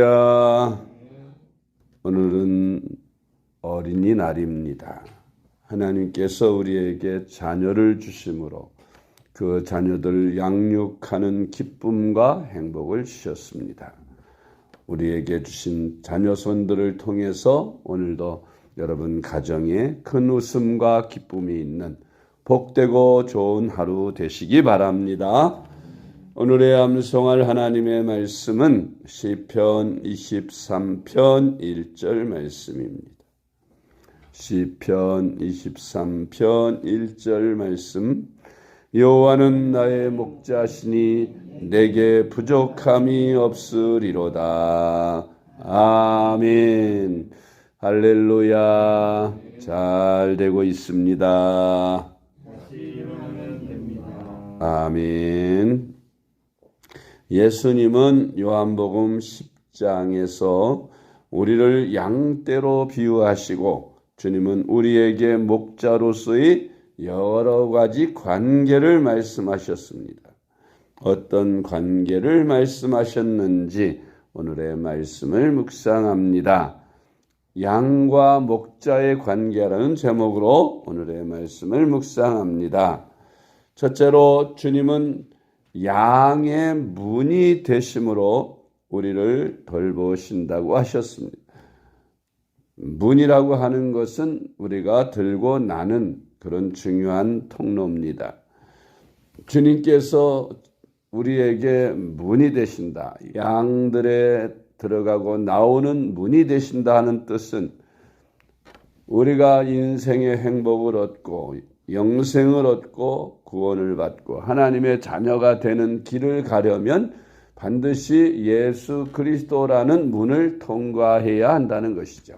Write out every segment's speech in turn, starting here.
할렐루야. 오늘은 어린이날입니다. 하나님께서 우리에게 자녀를 주심으로 그 자녀들 양육하는 기쁨과 행복을 주셨습니다. 우리에게 주신 자녀손들을 통해서 오늘도 여러분 가정에 큰 웃음과 기쁨이 있는 복되고 좋은 하루 되시기 바랍니다. 오늘의 암송할 하나님의 말씀은 시편 23편 1절 말씀입니다. 시편 23편 1절 말씀. 여호와는 나의 목자시니 내게 부족함이 없으리로다. 아멘. 할렐루야. 잘 되고 있습니다. 아멘. 예수님은 요한복음 10장에서 우리를 양떼로 비유하시고 주님은 우리에게 목자로서의 여러 가지 관계를 말씀하셨습니다. 어떤 관계를 말씀하셨는지 오늘의 말씀을 묵상합니다. 양과 목자의 관계라는 제목으로 오늘의 말씀을 묵상합니다. 첫째로 주님은 양의 문이 되심으로 우리를 돌보신다고 하셨습니다. 문이라고 하는 것은 우리가 들고 나는 그런 중요한 통로입니다. 주님께서 우리에게 문이 되신다. 양들에 들어가고 나오는 문이 되신다 하는 뜻은 우리가 인생의 행복을 얻고 영생을 얻고 구원을 받고 하나님의 자녀가 되는 길을 가려면 반드시 예수 그리스도라는 문을 통과해야 한다는 것이죠.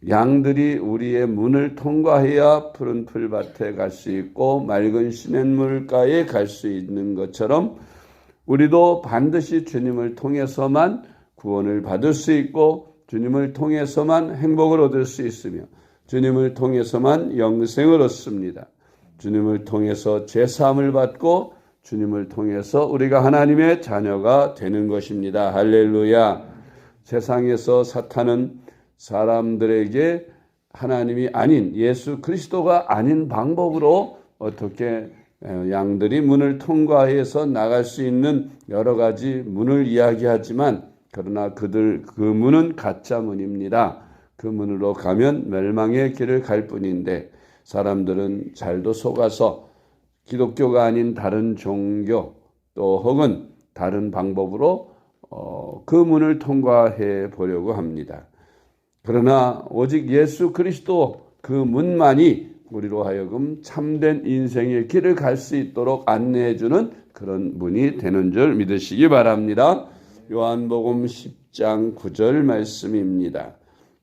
양들이 우리의 문을 통과해야 푸른 풀밭에 갈 수 있고 맑은 시냇물가에 갈 수 있는 것처럼 우리도 반드시 주님을 통해서만 구원을 받을 수 있고 주님을 통해서만 행복을 얻을 수 있으며 주님을 통해서만 영생을 얻습니다. 주님을 통해서 제사함을 받고 주님을 통해서 우리가 하나님의 자녀가 되는 것입니다. 할렐루야. 세상에서 사탄은 사람들에게 하나님이 아닌 예수 그리스도가 아닌 방법으로 어떻게 양들이 문을 통과해서 나갈 수 있는 여러 가지 문을 이야기하지만 그러나 그 문은 가짜 문입니다. 그 문으로 가면 멸망의 길을 갈 뿐인데 사람들은 잘도 속아서 기독교가 아닌 다른 종교 또 혹은 다른 방법으로 그 문을 통과해 보려고 합니다. 그러나 오직 예수 그리스도 그 문만이 우리로 하여금 참된 인생의 길을 갈 수 있도록 안내해 주는 그런 문이 되는 줄 믿으시기 바랍니다. 요한복음 10장 9절 말씀입니다.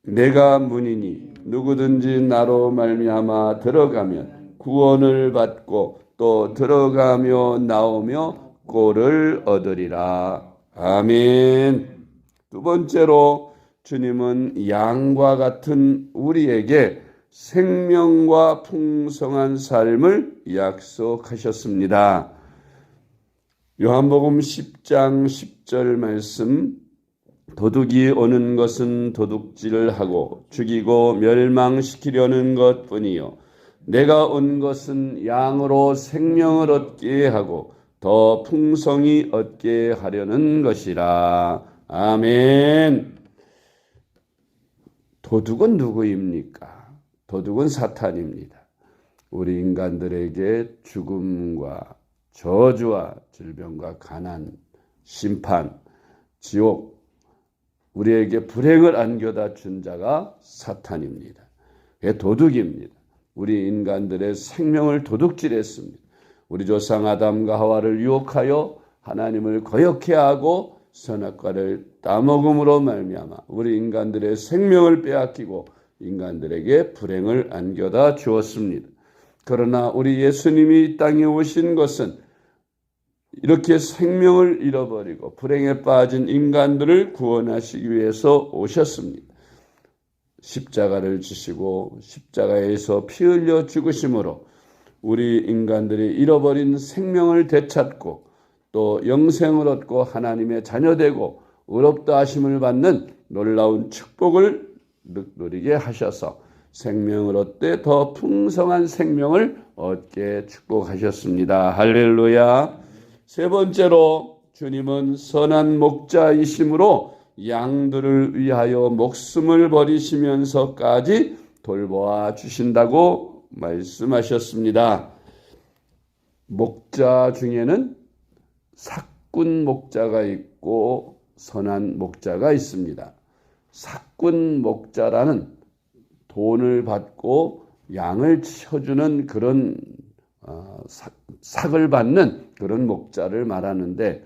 내가 문이니 누구든지 나로 말미암아 들어가면 구원을 받고 또 들어가며 나오며 꼴을 얻으리라. 아멘. 두 번째로 주님은 양과 같은 우리에게 생명과 풍성한 삶을 약속하셨습니다. 요한복음 10장 10절 말씀. 도둑이 오는 것은 도둑질하고 죽이고 멸망시키려는 것뿐이요 내가 온 것은 양으로 생명을 얻게 하고 더 풍성히 얻게 하려는 것이라. 아멘. 도둑은 누구입니까? 도둑은 사탄입니다. 우리 인간들에게 죽음과 저주와 질병과 가난, 심판, 지옥, 우리에게 불행을 안겨다 준 자가 사탄입니다. 도둑입니다. 우리 인간들의 생명을 도둑질했습니다. 우리 조상 아담과 하와를 유혹하여 하나님을 거역해 하고 선악과를 따먹음으로 말미암아 우리 인간들의 생명을 빼앗기고 인간들에게 불행을 안겨다 주었습니다. 그러나 우리 예수님이 이 땅에 오신 것은 이렇게 생명을 잃어버리고 불행에 빠진 인간들을 구원하시기 위해서 오셨습니다. 십자가를 지시고 십자가에서 피 흘려 죽으심으로 우리 인간들이 잃어버린 생명을 되찾고 또 영생을 얻고 하나님의 자녀되고 의롭다 하심을 받는 놀라운 축복을 누리게 하셔서 생명을 얻되 더 풍성한 생명을 얻게 축복하셨습니다. 할렐루야. 세 번째로 주님은 선한 목자이심으로 양들을 위하여 목숨을 버리시면서까지 돌보아 주신다고 말씀하셨습니다. 목자 중에는 삭군 목자가 있고 선한 목자가 있습니다. 삭군 목자라는 돈을 받고 양을 쳐주는 그런 삭을 받는 그런 목자를 말하는데,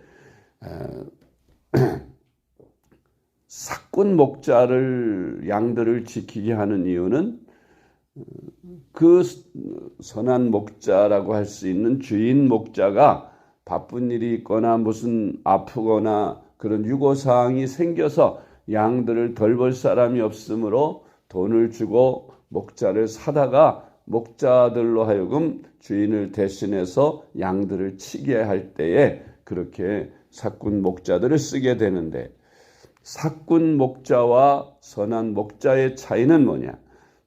삭군 목자를 양들을 지키게 하는 이유는 그 선한 목자라고 할 수 있는 주인 목자가 바쁜 일이 있거나 무슨 아프거나 그런 유고사항이 생겨서 양들을 돌볼 사람이 없으므로 돈을 주고 목자를 사다가 목자들로 하여금 주인을 대신해서 양들을 치게 할 때에 그렇게 삭군 목자들을 쓰게 되는데, 삭군 목자와 선한 목자의 차이는 뭐냐?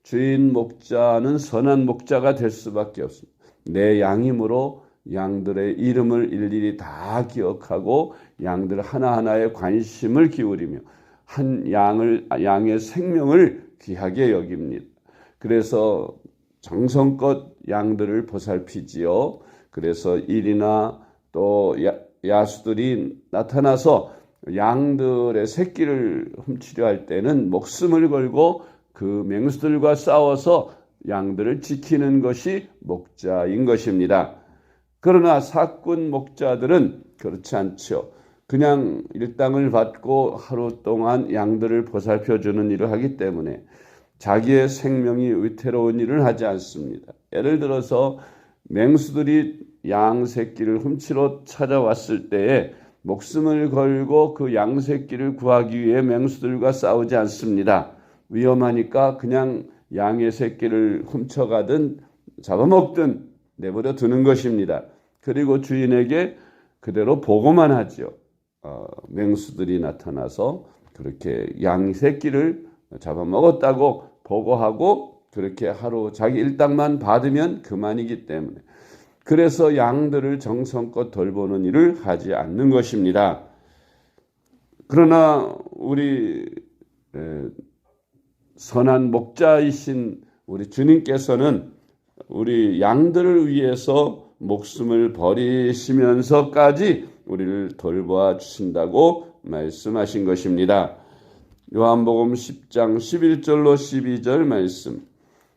주인 목자는 선한 목자가 될 수밖에 없습니다. 내 양이므로 양들의 이름을 일일이 다 기억하고 양들 하나하나에 관심을 기울이며 한 양의 생명을 귀하게 여깁니다. 그래서 정성껏 양들을 보살피지요. 그래서 일이나 또 야수들이 나타나서 양들의 새끼를 훔치려 할 때는 목숨을 걸고 그 맹수들과 싸워서 양들을 지키는 것이 목자인 것입니다. 그러나 삭군 목자들은 그렇지 않죠. 그냥 일당을 받고 하루 동안 양들을 보살펴주는 일을 하기 때문에 자기의 생명이 위태로운 일을 하지 않습니다. 예를 들어서 맹수들이 양 새끼를 훔치러 찾아왔을 때에 목숨을 걸고 그 양 새끼를 구하기 위해 맹수들과 싸우지 않습니다. 위험하니까 그냥 양의 새끼를 훔쳐가든 잡아먹든 내버려 두는 것입니다. 그리고 주인에게 그대로 보고만 하죠. 맹수들이 나타나서 그렇게 양 새끼를 잡아먹었다고 보고하고 그렇게 하루 자기 일당만 받으면 그만이기 때문에, 그래서 양들을 정성껏 돌보는 일을 하지 않는 것입니다. 그러나 우리 선한 목자이신 우리 주님께서는 우리 양들을 위해서 목숨을 버리시면서까지 우리를 돌보아 주신다고 말씀하신 것입니다. 요한복음 10장 11절로 12절 말씀.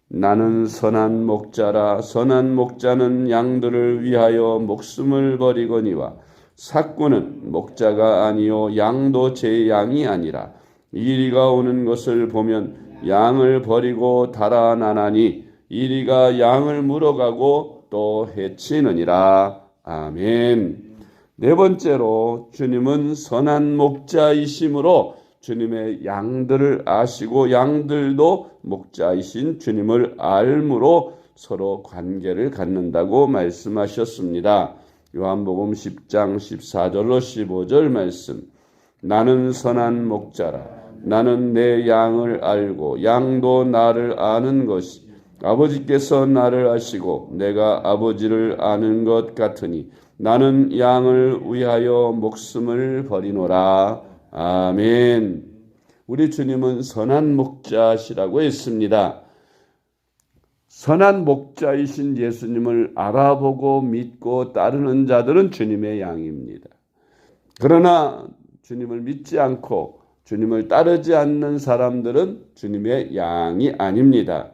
나는 선한 목자라. 선한 목자는 양들을 위하여 목숨을 버리거니와 삭군은 목자가 아니요 양도 제 양이 아니라 이리가 오는 것을 보면 양을 버리고 달아나나니 이리가 양을 물어가고 또 해치느니라. 아멘. 네 번째로 주님은 선한 목자이심으로 주님의 양들을 아시고 양들도 목자이신 주님을 알므로 서로 관계를 갖는다고 말씀하셨습니다. 요한복음 10장 14절로 15절 말씀. 나는 선한 목자라. 나는 내 양을 알고 양도 나를 아는 것이 아버지께서 나를 아시고 내가 아버지를 아는 것 같으니 나는 양을 위하여 목숨을 버리노라. 아멘. 우리 주님은 선한 목자시라고 했습니다. 선한 목자이신 예수님을 알아보고 믿고 따르는 자들은 주님의 양입니다. 그러나 주님을 믿지 않고 주님을 따르지 않는 사람들은 주님의 양이 아닙니다.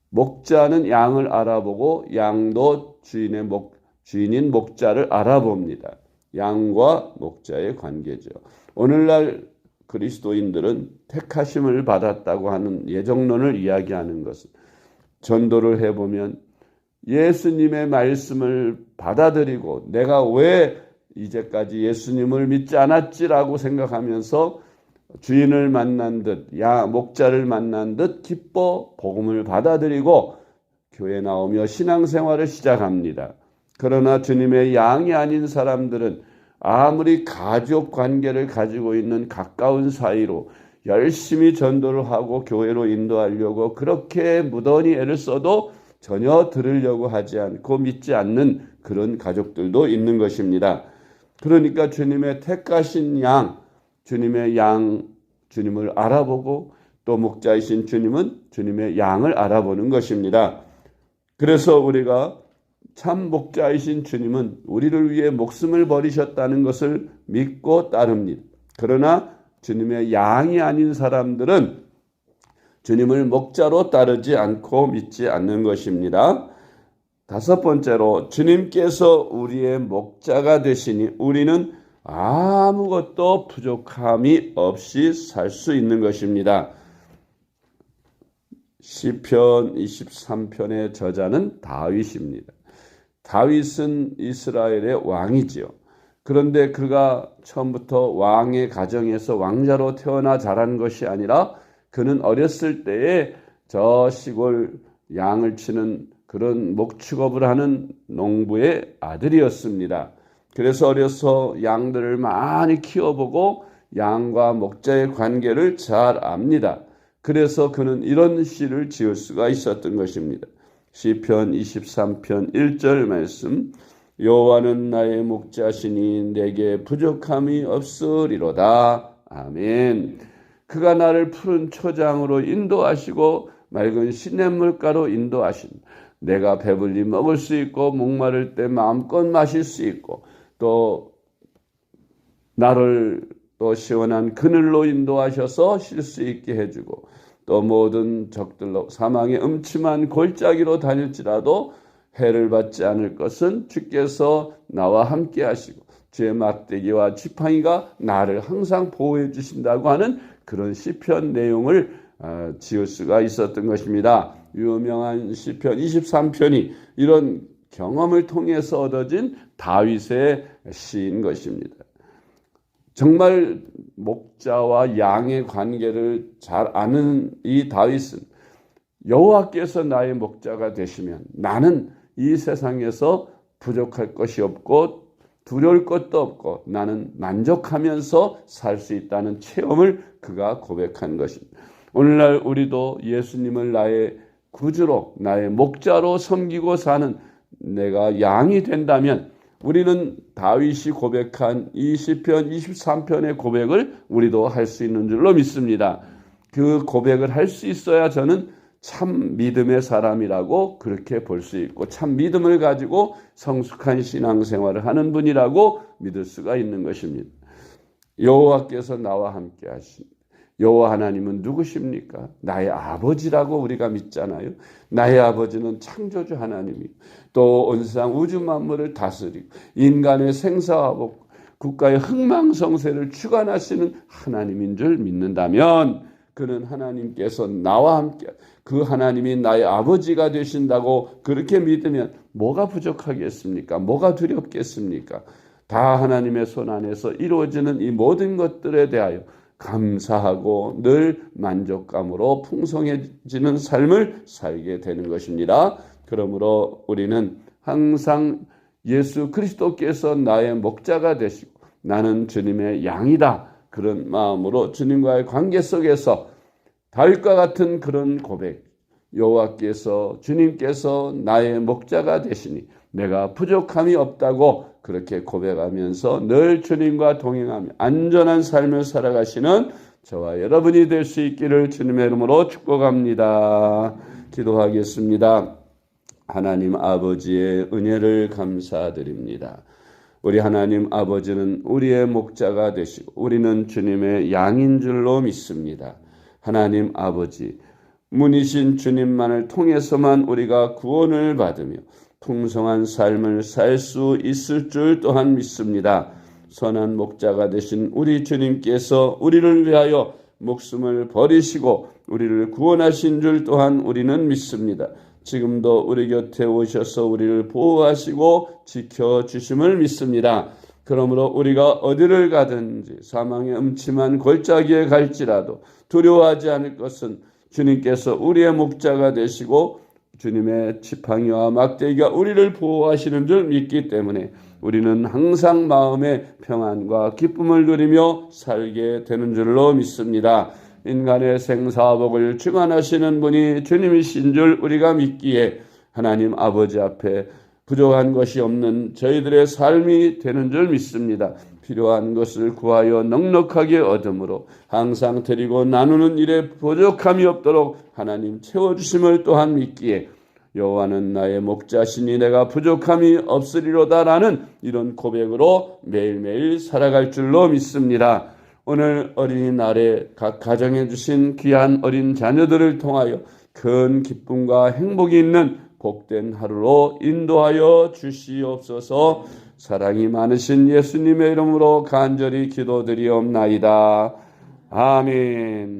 목자는 양을 알아보고 양도 주인인 목자를 알아봅니다. 양과 목자의 관계죠. 오늘날 그리스도인들은 택하심을 받았다고 하는 예정론을 이야기하는 것은, 전도를 해보면 예수님의 말씀을 받아들이고 내가 왜 이제까지 예수님을 믿지 않았지라고 생각하면서 주인을 만난 듯, 목자를 만난 듯 기뻐 복음을 받아들이고 교회 나오며 신앙생활을 시작합니다. 그러나 주님의 양이 아닌 사람들은 아무리 가족 관계를 가지고 있는 가까운 사이로 열심히 전도를 하고 교회로 인도하려고 그렇게 무던히 애를 써도 전혀 들으려고 하지 않고 믿지 않는 그런 가족들도 있는 것입니다. 그러니까 주님의 택하신 양, 주님을 알아보고 또 목자이신 주님은 주님의 양을 알아보는 것입니다. 그래서 우리가 참 목자이신 주님은 우리를 위해 목숨을 버리셨다는 것을 믿고 따릅니다. 그러나 주님의 양이 아닌 사람들은 주님을 목자로 따르지 않고 믿지 않는 것입니다. 다섯 번째로 주님께서 우리의 목자가 되시니 우리는 아무것도 부족함이 없이 살 수 있는 것입니다. 시편 23편의 저자는 다윗입니다. 다윗은 이스라엘의 왕이지요. 그런데 그가 처음부터 왕의 가정에서 왕자로 태어나 자란 것이 아니라 그는 어렸을 때에 저 시골 양을 치는 그런 목축업을 하는 농부의 아들이었습니다. 그래서 어려서 양들을 많이 키워보고 양과 목자의 관계를 잘 압니다. 그래서 그는 이런 시를 지을 수가 있었던 것입니다. 시편 23편 1절 말씀, 여호와는 나의 목자시니 내게 부족함이 없으리로다. 아멘. 그가 나를 푸른 초장으로 인도하시고 맑은 시냇물가로 인도하신, 내가 배불리 먹을 수 있고 목마를 때 마음껏 마실 수 있고 또 나를 또 시원한 그늘로 인도하셔서 쉴 수 있게 해주고 또 모든 적들로 사망의 음침한 골짜기로 다닐지라도 해를 받지 않을 것은 주께서 나와 함께 하시고 주의 막대기와 지팡이가 나를 항상 보호해 주신다고 하는 그런 시편 내용을 지을 수가 있었던 것입니다. 유명한 시편 23편이 이런 경험을 통해서 얻어진 다윗의 시인 것입니다. 정말 목자와 양의 관계를 잘 아는 이 다윗은 여호와께서 나의 목자가 되시면 나는 이 세상에서 부족할 것이 없고 두려울 것도 없고 나는 만족하면서 살 수 있다는 체험을 그가 고백한 것입니다. 오늘날 우리도 예수님을 나의 구주로 나의 목자로 섬기고 사는 내가 양이 된다면 우리는 다윗이 고백한 이 시편 23편의 고백을 우리도 할 수 있는 줄로 믿습니다. 그 고백을 할 수 있어야 저는 참 믿음의 사람이라고 그렇게 볼 수 있고 참 믿음을 가지고 성숙한 신앙생활을 하는 분이라고 믿을 수가 있는 것입니다. 여호와께서 나와 함께 하신 여호와 하나님은 누구십니까? 나의 아버지라고 우리가 믿잖아요. 나의 아버지는 창조주 하나님이고 또 온 세상 우주 만물을 다스리고 인간의 생사와 복, 국가의 흥망성쇠를 주관하시는 하나님인 줄 믿는다면 그는 하나님께서 나와 함께 그 하나님이 나의 아버지가 되신다고 그렇게 믿으면 뭐가 부족하겠습니까? 뭐가 두렵겠습니까? 다 하나님의 손 안에서 이루어지는 이 모든 것들에 대하여 감사하고 늘 만족감으로 풍성해지는 삶을 살게 되는 것입니다. 그러므로 우리는 항상 예수 그리스도께서 나의 목자가 되시고 나는 주님의 양이다. 그런 마음으로 주님과의 관계 속에서 다윗과 같은 그런 고백, 여호와께서 주님께서 나의 목자가 되시니 내가 부족함이 없다고 그렇게 고백하면서 늘 주님과 동행하며 안전한 삶을 살아가시는 저와 여러분이 될 수 있기를 주님의 이름으로 축복합니다. 기도하겠습니다. 하나님 아버지의 은혜를 감사드립니다. 우리 하나님 아버지는 우리의 목자가 되시고 우리는 주님의 양인 줄로 믿습니다. 하나님 아버지, 문이신 주님만을 통해서만 우리가 구원을 받으며 풍성한 삶을 살 수 있을 줄 또한 믿습니다. 선한 목자가 되신 우리 주님께서 우리를 위하여 목숨을 버리시고 우리를 구원하신 줄 또한 우리는 믿습니다. 지금도 우리 곁에 오셔서 우리를 보호하시고 지켜주심을 믿습니다. 그러므로 우리가 어디를 가든지 사망의 음침한 골짜기에 갈지라도 두려워하지 않을 것은 주님께서 우리의 목자가 되시고 주님의 지팡이와 막대기가 우리를 보호하시는 줄 믿기 때문에 우리는 항상 마음의 평안과 기쁨을 누리며 살게 되는 줄로 믿습니다. 인간의 생사복을 주관하시는 분이 주님이신 줄 우리가 믿기에 하나님 아버지 앞에 부족한 것이 없는 저희들의 삶이 되는 줄 믿습니다. 필요한 것을 구하여 넉넉하게 얻음으로 항상 드리고 나누는 일에 부족함이 없도록 하나님 채워주심을 또한 믿기에 여호와는 나의 목자시니 내가 부족함이 없으리로다라는 이런 고백으로 매일매일 살아갈 줄로 믿습니다. 오늘 어린이날에 각 가정에 주신 귀한 어린 자녀들을 통하여 큰 기쁨과 행복이 있는 복된 하루로 인도하여 주시옵소서. 사랑이 많으신 예수님의 이름으로 간절히 기도드리옵나이다. 아멘.